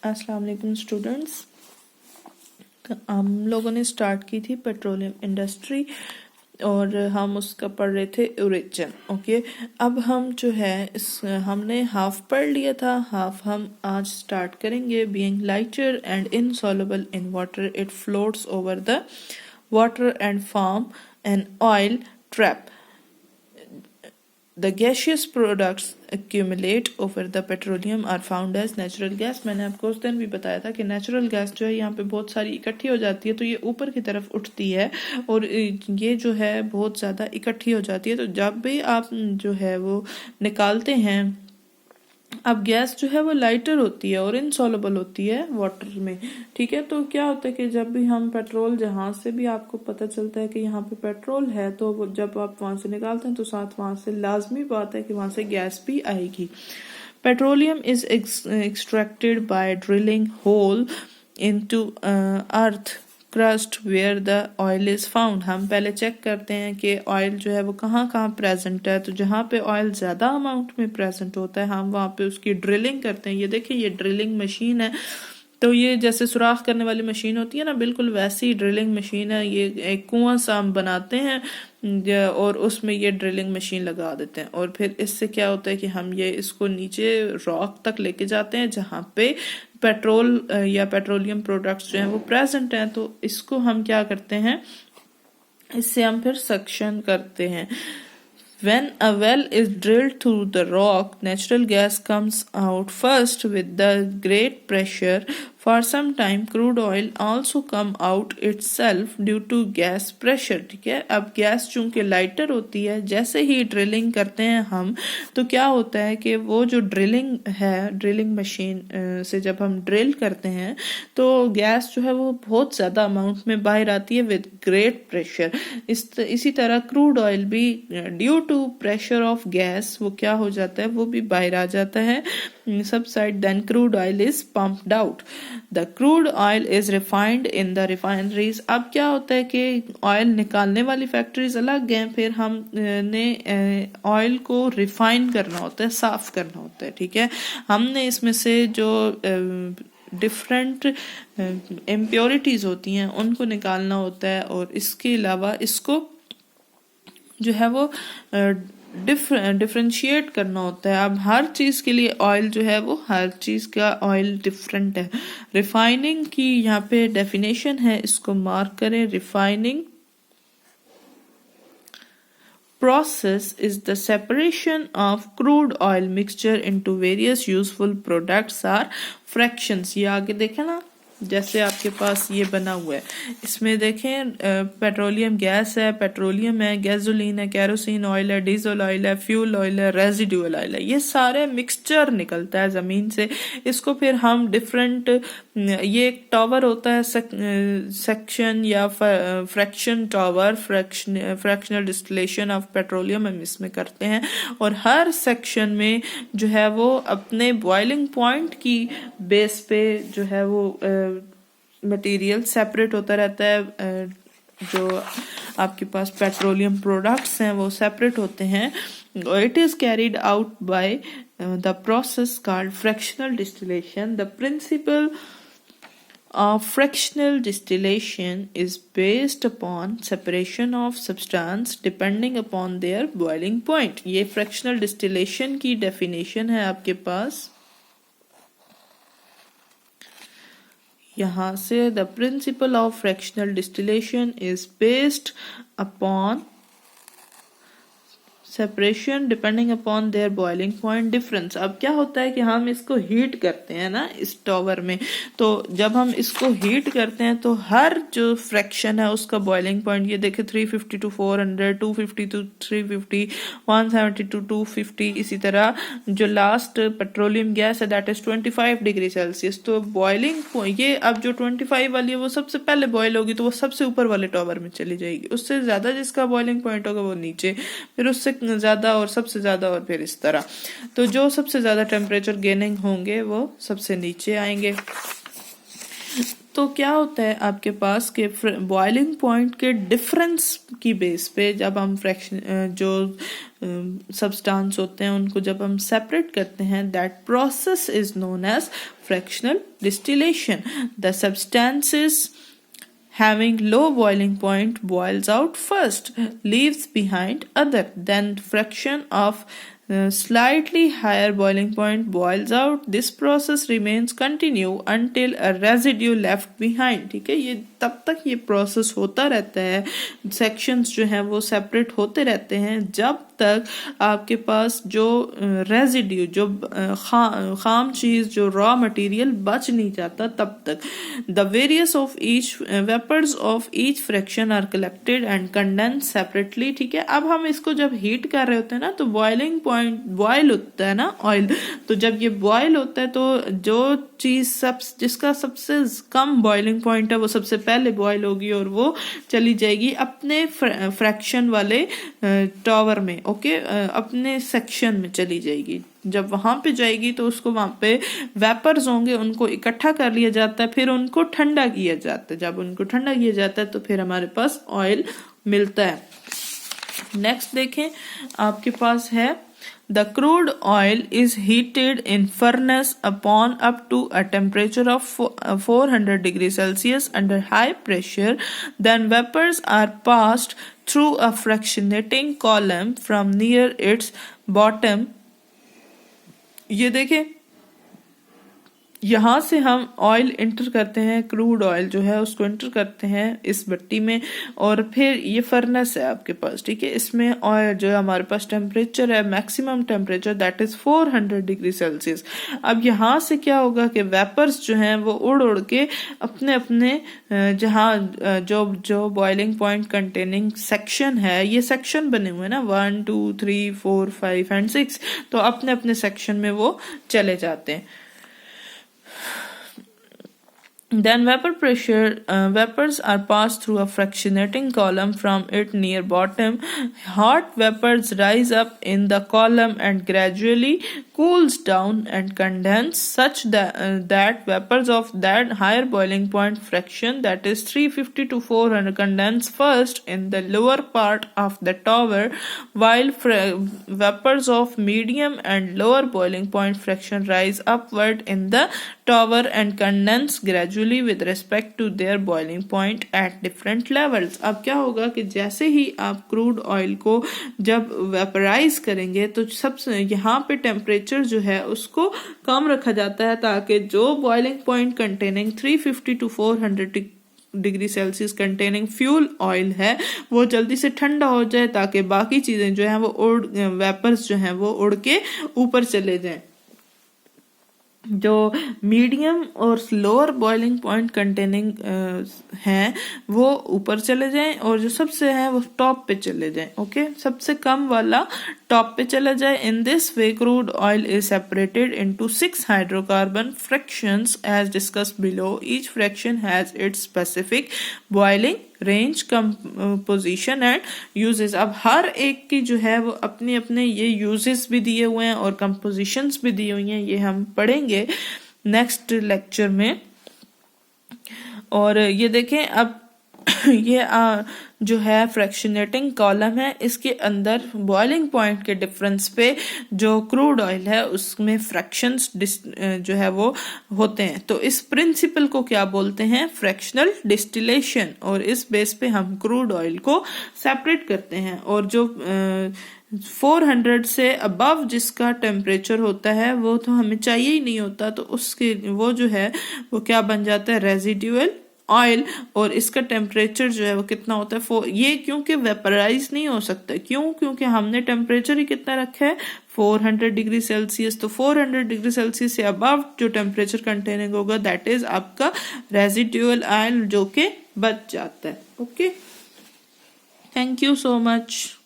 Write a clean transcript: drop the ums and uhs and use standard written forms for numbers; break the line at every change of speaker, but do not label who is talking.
अस्सलाम वालेकुम स्टूडेंट्स। हम लोगों ने स्टार्ट की थी पेट्रोलियम इंडस्ट्री और हम उसका पढ़ रहे थे ओरिजिन। ओके, अब हम जो है हमने हाफ पढ़ लिया था, हाफ हम आज स्टार्ट करेंगे। Being lighter and insoluble in water it floats over the water and form an oil trap. The gaseous products accumulate over the petroleum are found as natural gas। मैंने आपको उस दिन भी बताया था कि नेचुरल गैस जो है यहाँ पे बहुत सारी इकट्ठी हो जाती है, तो ये ऊपर की तरफ उठती है और ये जो है बहुत ज़्यादा इकट्ठी हो जाती है। तो जब भी आप जो है वो निकालते हैं, अब गैस जो है वो लाइटर होती है और इनसॉल्युबल होती है वाटर में। ठीक है, तो क्या होता है कि जब भी हम पेट्रोल, जहां से भी आपको पता चलता है कि यहाँ पे पेट्रोल है, तो जब आप वहां से निकालते हैं तो साथ वहां से लाजमी बात है कि वहां से गैस भी आएगी। Petroleum is extracted by drilling hole into earth crust where the oil is found. हम पहले चेक करते हैं कि ऑयल जो है वो कहाँ कहाँ प्रेजेंट है। तो जहाँ पे ऑयल ज्यादा अमाउंट में प्रेजेंट होता है हम वहाँ पे उसकी ड्रिलिंग करते हैं। ये देखिए, ये ड्रिलिंग मशीन है। तो ये जैसे सुराख करने वाली मशीन होती है ना, बिल्कुल वैसी ड्रिलिंग मशीन है। ये एक कुआं सा हम बनाते हैं और उसमें ये ड्रिलिंग मशीन लगा देते हैं और फिर इससे क्या होता है कि हम ये इसको नीचे रॉक तक लेके जाते हैं जहाँ पे पेट्रोल या पेट्रोलियम प्रोडक्ट्स जो हैं वो प्रेजेंट हैं। तो इसको हम क्या करते हैं, इससे हम फिर सक्शन करते हैं। When a well is drilled through the rock, natural gas comes out first with the great pressure. For some time, crude oil also come out itself due to gas pressure। ठीक है, अब gas चूंकि lighter होती है, जैसे ही drilling करते हैं हम, तो क्या होता है कि वो जो ड्रिलिंग है, ड्रिलिंग मशीन से जब हम ड्रिल करते हैं तो गैस जो है वो बहुत ज्यादा अमाउंट में बाहर आती है विद ग्रेट प्रेशर। इसी तरह क्रूड ऑयल भी due to pressure of gas वो क्या हो जाता है, वो भी बाहर आ जाता है। Subside, then crude oil is pumped out. The crude oil is refined in the refineries. अब क्या होता है कि ऑयल निकालने वाली फैक्ट्रीज अलग हैं, फिर हमने ऑयल को रिफाइन करना होता है, साफ करना होता है। ठीक है, हमने इसमें से जो डिफरेंट इम्प्योरिटीज होती हैं उनको निकालना होता है और इसके अलावा इसको जो है वो डिफरेंशिएट करना होता है। अब हर चीज के लिए ऑयल जो है वो, हर चीज का ऑयल डिफरेंट है। रिफाइनिंग की यहाँ पे डेफिनेशन है, इसको मार्क करें। Refining process is the separation of crude oil mixture into various useful products or fractions। ये आगे देखें ना, जैसे आपके पास ये बना हुआ है, इसमें देखें पेट्रोलियम गैस है, पेट्रोलियम है, गैसोलीन है, केरोसिन ऑयल है, डीजल ऑयल है, फ्यूल ऑयल है, रेजिडुअल ऑयल है। ये सारे मिक्सचर निकलता है जमीन से। इसको फिर हम डिफरेंट, ये एक टावर होता है, सेक्शन या fraction tower, fractional distillation of petroleum हम इसमें करते हैं और हर सेक्शन में जो है वो अपने बॉइलिंग पॉइंट की बेस पे जो है वो मटेरियल सेपरेट होता रहता है। जो आपके पास पेट्रोलियम प्रोडक्ट्स हैं वो सेपरेट होते हैं। It is carried out by the process called fractional distillation. The principle of fractional distillation is based upon separation of substance depending upon their boiling point। ये fractional distillation की definition है आपके पास यहाँ से। The principle of fractional distillation is based upon separation depending upon their boiling point difference. अब क्या होता है कि हम इसको हीट करते हैं ना इस टॉवर में, तो जब हम इसको हीट करते हैं तो हर जो फ्रैक्शन है उसका बॉइलिंग पॉइंट, ये देखे 350 टू 400, 250 टू 350, 170 टू 250। इसी तरह जो लास्ट पेट्रोलियम गैस है दैट इज 25 डिग्री सेल्सियस। तो बॉइलिंग पॉइंट ये अब जो 25 वाली है वो सबसे पहले बॉयल होगी तो वो सबसे ऊपर वाले टॉवर में चली जाएगी। उससे ज्यादा जिसका बॉइलिंग पॉइंट होगा वो नीचे, फिर उससे ज्यादा और सबसे ज्यादा और फिर इस तरह। तो जो सबसे ज्यादा टेम्परेचर गेनिंग होंगे वो सबसे नीचे आएंगे। तो क्या होता है आपके पास के बॉइलिंग पॉइंट के डिफरेंस की बेस पे जब हम फ्रैक्शन जो सब्सटेंस होते हैं उनको जब हम सेपरेट करते हैं, that process is known as fractional distillation. The substances having low boiling point boils out first, leaves behind other, then fraction of slightly higher boiling point boils out. This process remains continue until a residue left behind. ठीक है, ये तब तक ये process होता रहता है, sections जो हैं वो सेपरेट होते रहते हैं जब तक आपके पास जो रेजिड्यू जो खाम चीज जो रॉ मटेरियल बच नहीं जाता तब तक. The various of each vapours of each fraction are collected and condense separately. ठीक है, अब हम इसको जब हीट कर रहे होते हैं ना तो बॉइलिंग पॉइंट बॉयल होता है ना ऑयल, तो जब ये बॉयल होता है तो जो चीज जिसका सबसे कम बॉइलिंग पॉइंट है वो सबसे पहले बॉयल होगी और वो चली जाएगी अपने फ्रैक्शन वाले टॉवर में. ओके, अपने सेक्शन में चली जाएगी. जब वहां पे जाएगी तो उसको वहां पे वेपर्स होंगे, उनको इकट्ठा कर लिया जाता है, फिर उनको ठंडा किया जाता है. जब उनको ठंडा किया जाता है तो फिर हमारे पास ऑयल मिलता है. नेक्स्ट देखें, आपके पास है the crude oil is heated in furnace upon up to a temperature of 400 degrees Celsius under high pressure. Then vapors are passed through a fractionating column from near its bottom. ये देखें, यहाँ से हम oil inter करते हैं, crude oil जो है उसको इंटर करते हैं इस भट्टी में, और फिर ये फर्नेस है आपके पास. ठीक है, इसमें ऑयल जो है हमारे पास टेम्परेचर है, maximum temperature that is 400 degree Celsius. अब यहाँ से क्या होगा कि वेपर्स जो हैं वो उड़ उड़ के अपने अपने जहाँ जो बॉइलिंग पॉइंट कंटेनिंग सेक्शन है, ये सेक्शन बने हुए हैं ना 1 2 3 4 5 एंड 6, तो अपने अपने सेक्शन में वो चले जाते हैं. Then vapors are passed through a fractionating column from its near bottom. Hot vapors rise up in the column and gradually cools down and condense such that vapors of that higher boiling point fraction, that is 350 to 400, condense first in the lower part of the tower, while vapors of medium and lower boiling point fraction rise upward in the tower and condense gradually with respect to their boiling point at different levels. अब क्या होगा कि जैसे ही आप crude oil को जब vaporise करेंगे तो सबसे यहाँ पे टेम्परेचर जो है उसको कम रखा जाता है ताकि जो boiling point containing 350 to 400 degree Celsius containing fuel oil है वो जल्दी से ठंडा हो जाए, ताकि बाकी चीजें जो है वो वेपर्स जो है वो उड़ के ऊपर चले जाएं. जो मीडियम और लोअर बॉइलिंग पॉइंट कंटेनिंग हैं वो ऊपर चले जाएं और जो सबसे है वो टॉप पे चले जाएं. ओके, सबसे कम वाला टॉप पे चला जाए. In this way crude oil is separated into 6 hydrocarbon fractions as discussed below. Each fraction has its specific boiling range, composition and uses. अब हर एक की जो है वो अपने अपने ये यूजेस भी दिए हुए हैं और कंपोजिशंस भी दी हुई हैं, ये हम पढ़ेंगे नेक्स्ट लेक्चर में. और ये देखें, अब ये जो है फ्रैक्शनेटिंग कॉलम है, इसके अंदर बॉइलिंग पॉइंट के डिफरेंस पे जो क्रूड ऑयल है उसमें फ्रैक्शंस जो है वो होते हैं. तो इस प्रिंसिपल को क्या बोलते हैं? Fractional distillation. और इस बेस पे हम क्रूड ऑयल को सेपरेट करते हैं. और जो 400 से अबव जिसका टेम्परेचर होता है वो तो हमें चाहिए ही नहीं होता, तो उसके वो जो है वो क्या बन जाता है? Residual oil. और इसका टेम्परेचर जो है वो कितना होता है? ये क्योंकि वेपराइज नहीं हो सकता. क्यों? क्योंकि हमने टेम्परेचर ही कितना रखा है? 400 डिग्री सेल्सियस. तो 400 डिग्री सेल्सियस से अबव जो टेम्परेचर कंटेनिंग होगा दैट इज आपका रेजिडुअल ऑयल जो कि बच जाता है. Okay, thank you so much.